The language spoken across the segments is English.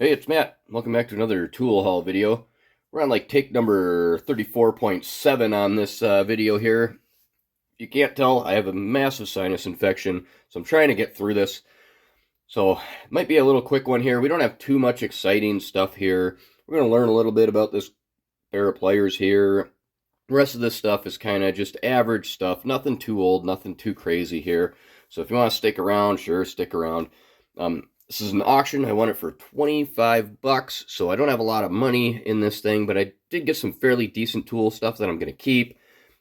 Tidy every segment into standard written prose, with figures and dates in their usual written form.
Hey, it's Matt. Welcome back to another tool haul video. We're on like take number 34.7 on this video here. If you can't tell, I have a massive sinus infection, so I'm trying to get through this. So it might be a little quick one here. We don't have too much exciting stuff here. We're going to learn a little bit about this pair of pliers here. The rest of this stuff is kind of just average stuff. Nothing too old, nothing too crazy here. So if you want to stick around, sure, stick around. This is an auction. I won it for 25 bucks, so I don't have a lot of money in this thing, but I did get some fairly decent tool stuff that I'm going to keep.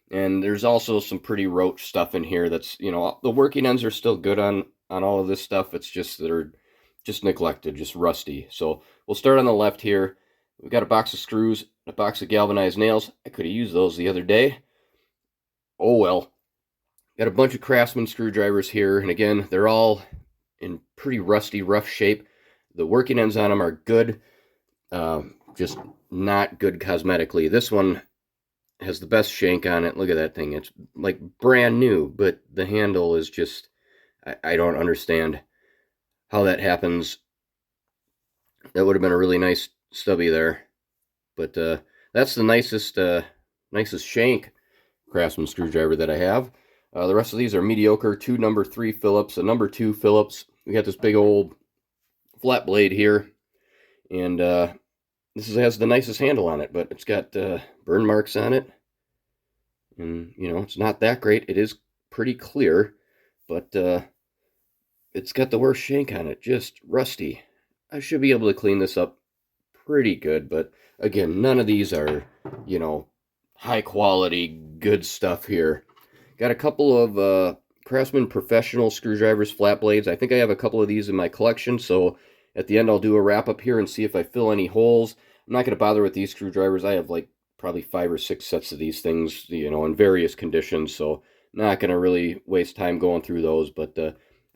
And there's also some pretty roach stuff in here that's, the working ends are still good on all of this stuff. It's just they're just neglected, just rusty. So we'll start on the left here. We've got a box of screws, a box of galvanized nails. I could have used those the other day. Oh well. Got a bunch of Craftsman screwdrivers here, and again, they're all in pretty rusty, rough shape. The working ends on them are good, just not good cosmetically. This one has the best shank on it. Look at that thing. It's like brand new, but the handle is just, I don't understand how that happens. That would have been a really nice stubby there. But that's the nicest shank Craftsman screwdriver that I have. The rest of these are mediocre. Two number 3 Phillips, a number 2 Phillips. We got this big old flat blade here, and this has the nicest handle on it, but it's got burn marks on it, and it's not that great. It is pretty clear, but it's got the worst shank on it, just rusty. I should be able to clean this up pretty good, but again, none of these are, high quality, good stuff here. Got a couple of Craftsman professional screwdrivers, flat blades. I think I have a couple of these in my collection, so at the end I'll do a wrap up here and see if I fill any holes. I'm not going to bother with these screwdrivers. I have like probably 5 or 6 sets of these things, in various conditions, so not going to really waste time going through those, but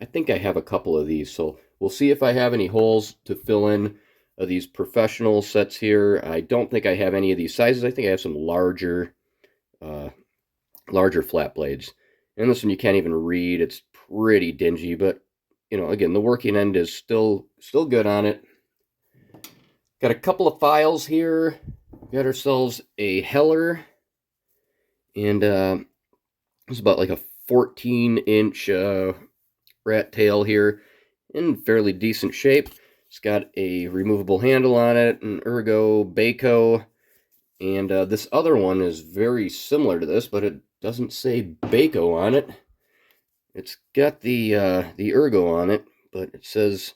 I think I have a couple of these, so we'll see if I have any holes to fill in these professional sets here. I don't think I have any of these sizes. I think I have some larger flat blades. And this one you can't even read. It's pretty dingy, but again, the working end is still good on it. Got a couple of files here. Got ourselves a Heller, and it's about like a 14-inch rat tail here, in fairly decent shape. It's got a removable handle on it, an Ergo Baco, and this other one is very similar to this, but it doesn't say Baco on it. It's got the Ergo on it, but it says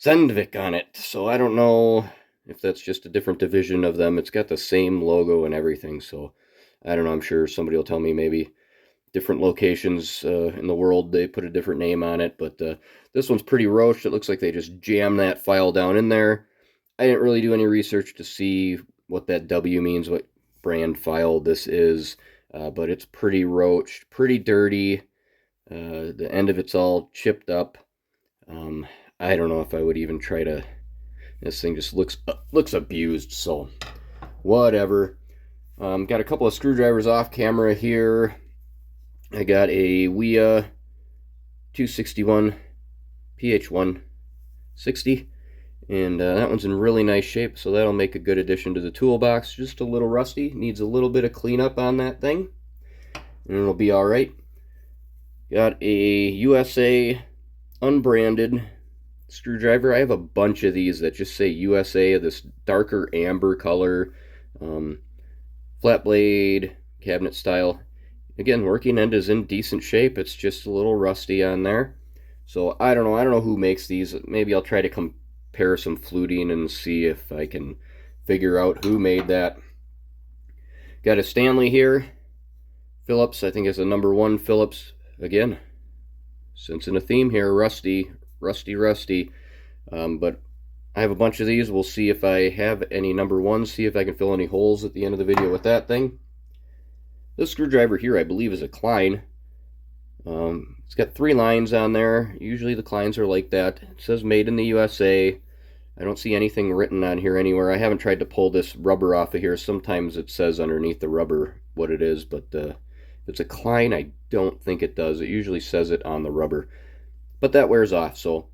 Sandvik on it. So I don't know if that's just a different division of them. It's got the same logo and everything. So I don't know. I'm sure somebody will tell me maybe different locations in the world they put a different name on it. But this one's pretty roached. It looks like they just jammed that file down in there. I didn't really do any research to see what that W means, what brand file this is. But it's pretty roached, pretty dirty. The end of it's all chipped up. I don't know if I would even try to. This thing just looks abused, so whatever. Got a couple of screwdrivers off camera here. I got a WIA 261 PH160, and that one's in really nice shape, so that'll make a good addition to the toolbox. Just a little rusty, needs a little bit of cleanup on that thing, and it'll be alright. Got a USA unbranded screwdriver. I have a bunch of these that just say USA, this darker amber color, flat blade, cabinet style. Again, working end is in decent shape. It's just a little rusty on there. So I don't know who makes these. Maybe I'll try to compare some fluting and see if I can figure out who made that. Got a Stanley here. Phillips, I think it's a number 1 Phillips. Again, sensing a theme here, rusty. But I have a bunch of these. We'll see if I have any number 1s, see if I can fill any holes at the end of the video with that thing. This screwdriver here, I believe, is a Klein. It's got 3 lines on there. Usually the Kleins are like that. It says made in the USA. I don't see anything written on here anywhere. I haven't tried to pull this rubber off of here. Sometimes it says underneath the rubber what it is, but if it's a Klein, I don't think it does. It usually says it on the rubber. But that wears off, so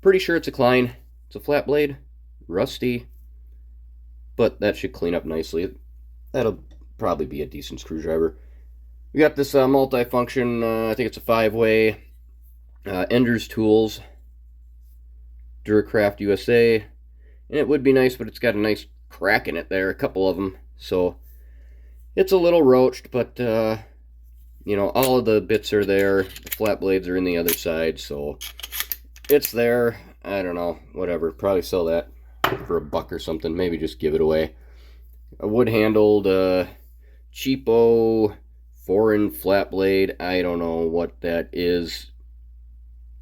pretty sure it's a Klein. It's a flat blade. rusty, but that should clean up nicely. That'll probably be a decent screwdriver. We got this multi-function, I think it's a 5-way, Ender's Tools, Duracraft USA, and it would be nice, but it's got a nice crack in it there, a couple of them, so it's a little roached, but you know, all of the bits are there, the flat blades are in the other side, so it's there. I don't know, whatever, probably sell that for $1 or something, maybe just give it away. A wood-handled, cheapo, foreign flat blade, I don't know what that is,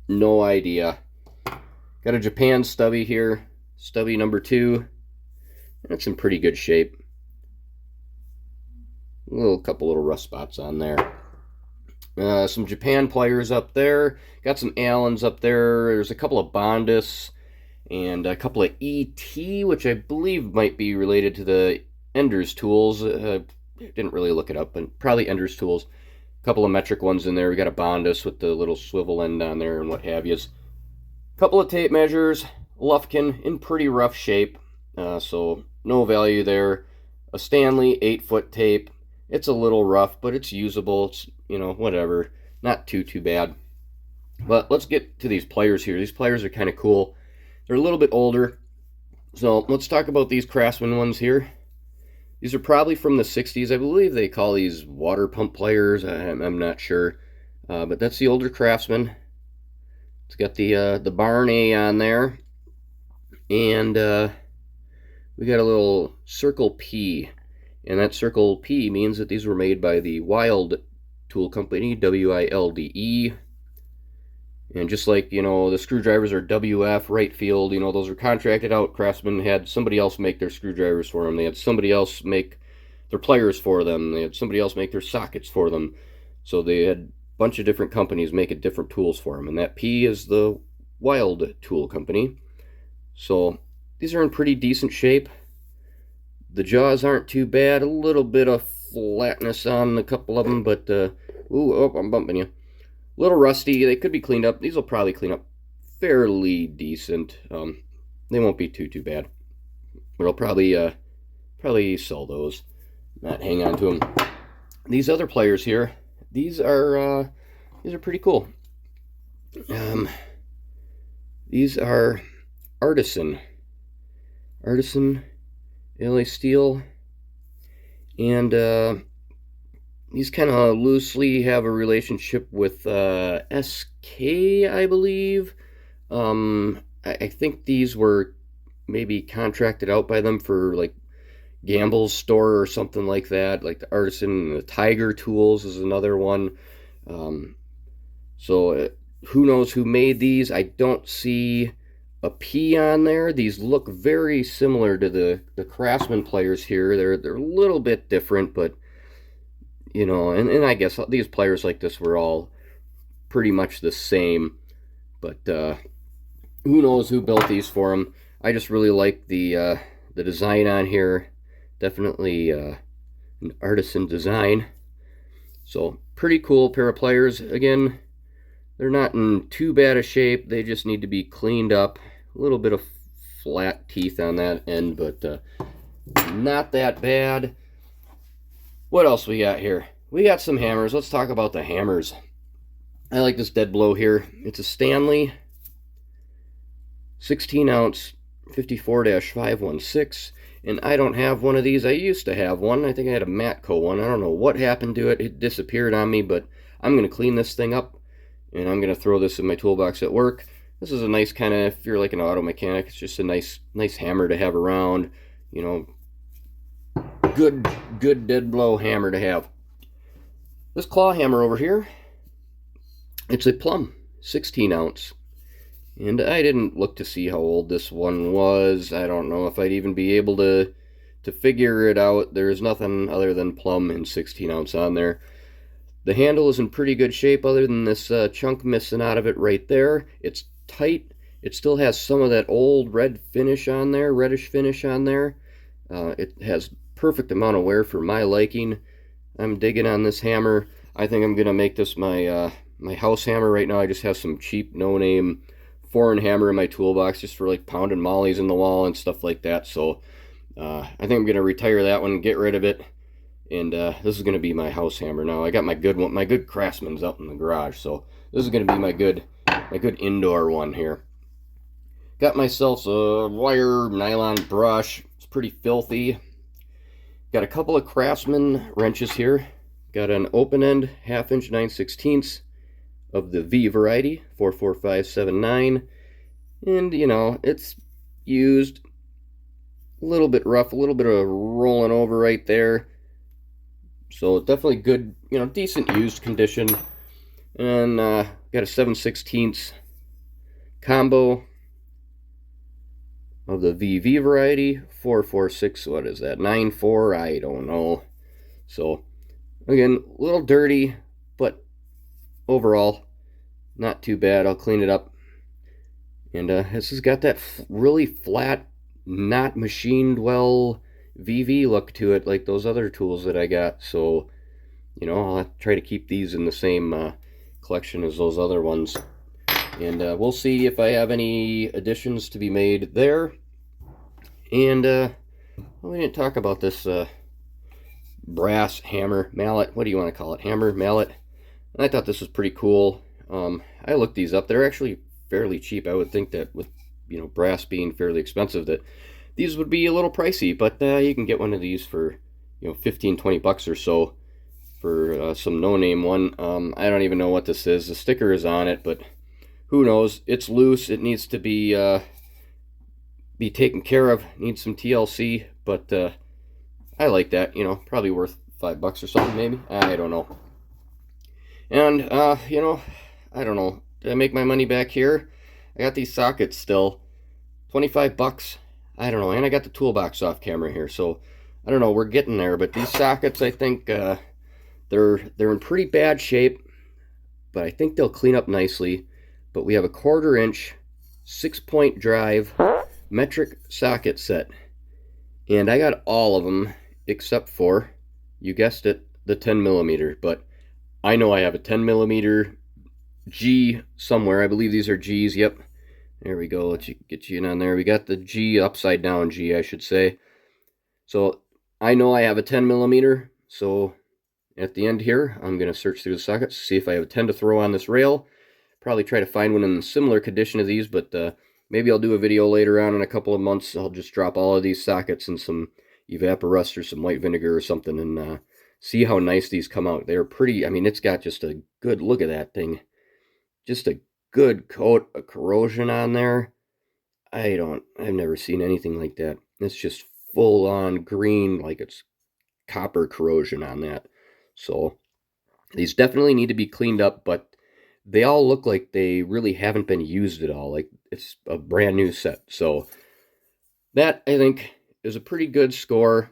no idea. Got a Japan stubby here, stubby number 2, and it's in pretty good shape. Couple little rust spots on there. Some Japan pliers up there, got some Allens up there, there's a couple of Bondus, and a couple of ET, which I believe might be related to the Ender's Tools. Didn't really look it up, but probably Ender's Tools. A couple of metric ones in there. We got a Bondus with the little swivel end on there and what have yous. Couple of tape measures. Lufkin in pretty rough shape, so no value there. A Stanley 8-foot tape. It's a little rough, but it's usable. It's, you know, whatever. Not too bad. But let's get to these pliers here. These pliers are kind of cool. They're a little bit older. So let's talk about these Craftsman ones here. These are probably from the 60s. I believe they call these water pump pliers. I'm not sure. But that's the older Craftsman. It's got the Barn A on there. And we got a little Circle P. And that Circle P means that these were made by the Wild Tool Company, W-I-L-D-E. And just like, you know, the screwdrivers are WF, right field, you know, those are contracted out. Craftsman had somebody else make their screwdrivers for them. They had somebody else make their pliers for them. They had somebody else make their sockets for them. So they had a bunch of different companies making different tools for them. And that P is the Wild Tool Company. So these are in pretty decent shape. The jaws aren't too bad. A little bit of flatness on a couple of them, but, oh, I'm bumping you. A little rusty. They could be cleaned up. These will probably clean up fairly decent. They won't be too bad. But I'll probably sell those, not hang on to them. These other pliers here, these are pretty cool. These are Artisan LA steel, and these kind of loosely have a relationship with SK, I believe. I think these were maybe contracted out by them for like Gamble's store or something like that, like the Artisan. The Tiger Tools is another one. So who knows who made these? I don't see a P on there. These look very similar to the Craftsman pliers here. They're a little bit different, but you know, and I guess these pliers like this were all pretty much the same. But who knows who built these for them? I just really like the design on here. Definitely an Artisan design. So pretty cool pair of pliers. Again, they're not in too bad a shape. They just need to be cleaned up. A little bit of flat teeth on that end, but not that bad. What else we got here? We got some hammers. Let's talk about the hammers. I like this dead blow here. It's a Stanley 16-ounce 54-516, and I don't have one of these. I used to have one. I think I had a Matco one. I don't know what happened to it. It disappeared on me, but I'm going to clean this thing up, and I'm going to throw this in my toolbox at work. This is a nice kind of, if you're like an auto mechanic, it's just a nice hammer to have around. You know, good dead blow hammer to have. This claw hammer over here, it's a Plumb 16-ounce. And I didn't look to see how old this one was. I don't know if I'd even be able to figure it out. There's nothing other than Plumb and 16-ounce on there. The handle is in pretty good shape other than this chunk missing out of it right there. It's tight. It still has some of that old red finish on there, reddish finish on there. It has perfect amount of wear for my liking. I'm digging on this hammer. I think I'm going to make this my my house hammer right now. I just have some cheap no-name foreign hammer in my toolbox just for like pounding mollies in the wall and stuff like that. So I think I'm gonna retire that one, get rid of it, and this is gonna be my house hammer now. I got my good one, my good Craftsman's out in the garage, so this is gonna be my good indoor one here. Got myself a wire nylon brush. It's pretty filthy. Got a couple of Craftsman wrenches here. Got an open end 1/2 inch 9/16 of the V variety 44579, and you know, it's used, a little bit rough, a little bit of rolling over right there, so definitely good, you know, decent used condition. And got a 7/16 combo of the VV variety 446, what is that, 94, I don't know. So again, a little dirty, but overall not too bad. I'll clean it up. And this has got that really flat, not machined well VV look to it, like those other tools that I got. So, you know, I'll have to try to keep these in the same collection as those other ones. And we'll see if I have any additions to be made there. And well, we didn't talk about this brass hammer, mallet, what do you want to call it, hammer, mallet. And I thought this was pretty cool. I looked these up. They're actually fairly cheap. I would think that with, you know, brass being fairly expensive, that these would be a little pricey, but you can get one of these for, you know, 15-20 bucks or so for some no-name one. I don't even know what this is. The sticker is on it, but who knows? It's loose. It needs to be taken care of. Needs some TLC, but I like that. You know, probably worth $5 or something, maybe. I don't know. And you know, I don't know. Did I make my money back here? I got these sockets still, 25 bucks. I don't know. And I got the toolbox off camera here, so I don't know. We're getting there. But these sockets, I think they're in pretty bad shape, but I think they'll clean up nicely. But we have a 1/4 inch 6-point drive metric socket set, and I got all of them except for, you guessed it, the 10mm. But I know I have a 10mm G somewhere. I believe these are G's. Yep, there we go. Let's get you in on there. We got the G, upside down G, I should say. So I know I have a 10mm. So at the end here, I'm going to search through the sockets, see if I have a 10 to throw on this rail. Probably try to find one in similar condition to these, but maybe I'll do a video later on in a couple of months. I'll just drop all of these sockets in some evaporust or some white vinegar or something, and see how nice these come out. They're pretty. I mean, it's got just a good look at that thing. Just a good coat of corrosion on there. I've never seen anything like that. It's just full on green, like it's copper corrosion on that. So these definitely need to be cleaned up, but they all look like they really haven't been used at all. Like it's a brand new set. So that, I think, is a pretty good score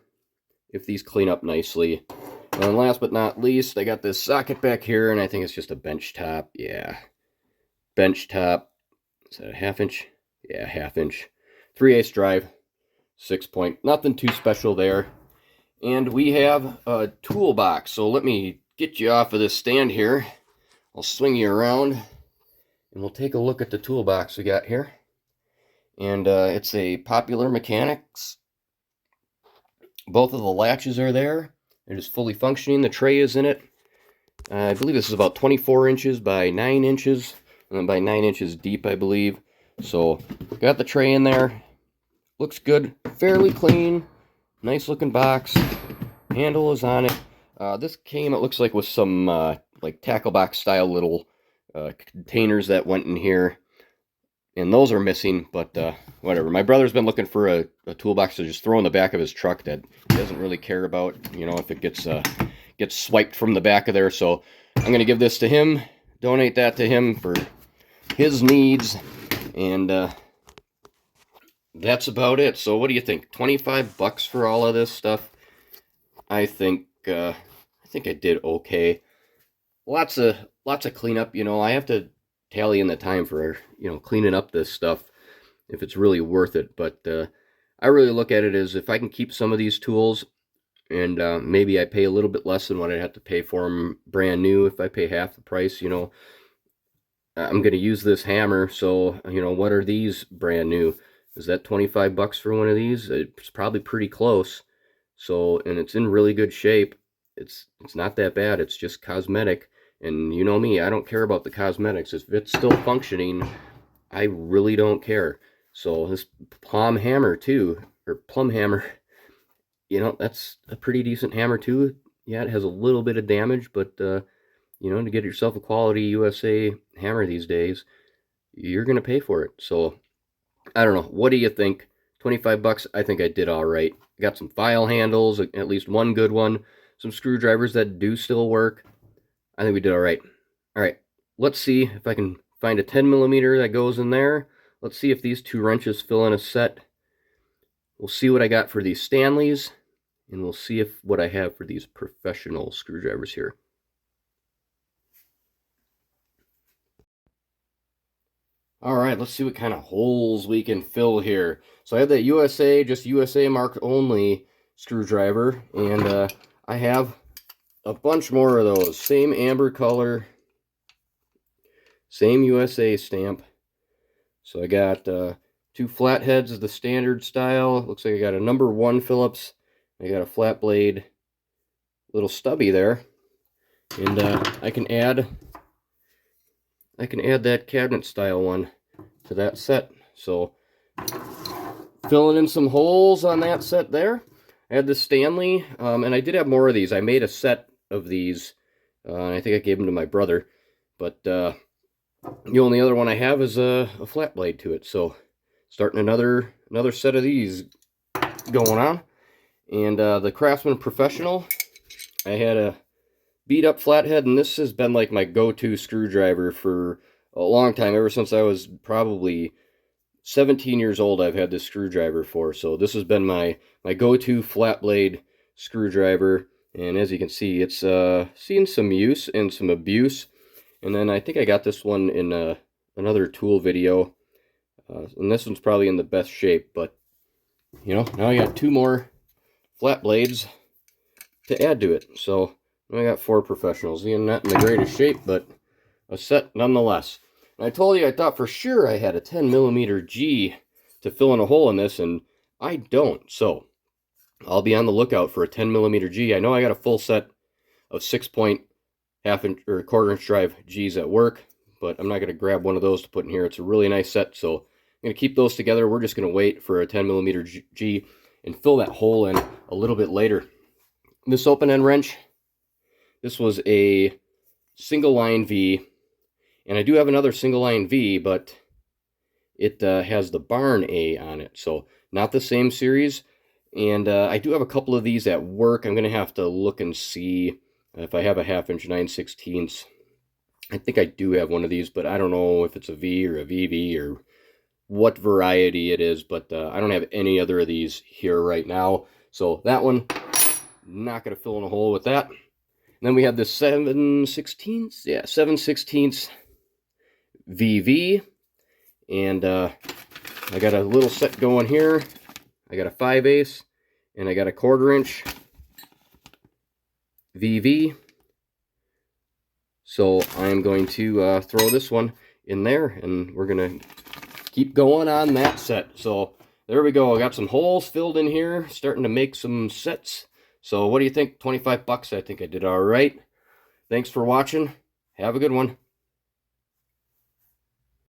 if these clean up nicely. And last but not least, I got this socket back here, and I think it's just a bench top. Yeah, bench top. Is that a 1/2 inch? Yeah, 1/2 inch. 3/8 drive, 6-point. Nothing too special there. And we have a toolbox. So let me get you off of this stand here. I'll swing you around, and we'll take a look at the toolbox we got here. And it's a Popular Mechanics. Both of the latches are there. It is fully functioning. The tray is in it. I believe this is about 24 inches by 9 inches, and then by 9 inches deep, I believe. So got the tray in there. Looks good, fairly clean, nice looking box. Handle is on it. This came, it looks like, with some like tackle box style little containers that went in here, and those are missing, but whatever. My brother's been looking for a toolbox to just throw in the back of his truck that he doesn't really care about, you know, if it gets swiped from the back of there. So I'm gonna give this to him, donate that to him for his needs, and that's about it. So what do you think? 25 bucks for all of this stuff? I think I did okay. Lots of cleanup. You know, I have to tally in the time for, you know, cleaning up this stuff if it's really worth it. But I really look at it as, if I can keep some of these tools, and maybe I pay a little bit less than what I'd have to pay for them brand new. If I pay half the price, you know, I'm going to use this hammer, so, you know, what are these brand new? Is that 25 bucks for one of these? It's probably pretty close. So, and it's in really good shape. It's not that bad. It's just cosmetic. And you know me, I don't care about the cosmetics. If it's still functioning, I really don't care. So this Plumb hammer too, or Plumb hammer, you know, that's a pretty decent hammer too. Yeah, it has a little bit of damage, but you know, to get yourself a quality USA hammer these days, you're gonna pay for it. So I don't know. What do you think? 25 bucks, I think I did all right. Got some file handles, at least one good one, some screwdrivers that do still work. I think we did all right. All right, let's see if I can find a 10 millimeter that goes in there. Let's see if these two wrenches fill in a set. We'll see what I got for these Stanleys, and we'll see if what I have for these professional screwdrivers here. All right, let's see what kind of holes we can fill here. So I have that USA, just USA mark only screwdriver, and I have a bunch more of those. Same amber color, same USA stamp. So I got two flatheads of the standard style. Looks like I got a number 1 Phillips. I got a flat blade, little stubby there, and I can add that cabinet style one to that set. So filling in some holes on that set there. I had the Stanley, and I did have more of these. I made a set of these, and I think I gave them to my brother, but the only other one I have is a flat blade to it. So starting another set of these going on. And the Craftsman Professional, I had a beat up flathead, and this has been like my go-to screwdriver for a long time. Ever since I was probably 17 years old, I've had this screwdriver for. So this has been my go-to flat blade screwdriver. And as you can see, it's seen some use and some abuse. And then I think I got this one in another tool video. And this one's probably in the best shape. But, you know, now I got 2 more flat blades to add to it. So I got 4 professionals. Again, not in the greatest shape, but a set nonetheless. And I told you I thought for sure I had a 10 millimeter G to fill in a hole in this, and I don't. So I'll be on the lookout for a 10 millimeter G. I know I got a full set of 6-point half-inch or quarter-inch drive G's at work, but I'm not going to grab one of those to put in here. It's a really nice set, so I'm going to keep those together. We're just going to wait for a 10 millimeter G and fill that hole in a little bit later. This open end wrench, this was a single line V, and I do have another single line V, but it has the barn A on it, so not the same series. And I do have a couple of these at work. I'm going to have to look and see if I have a 1/2 inch 9/16. I think I do have one of these, but I don't know if it's a V or a VV or what variety it is, but I don't have any other of these here right now. So that one, not going to fill in a hole with that. And then we have this 7/16, yeah, 7/16 VV, and I got a little set going here. I got a 5/8, and I got a 1/4 inch VV. So I'm going to throw this one in there, and we're going to keep going on that set. So there we go. I got some holes filled in here, starting to make some sets. So what do you think? 25 bucks. I think I did all right. Thanks for watching. Have a good one.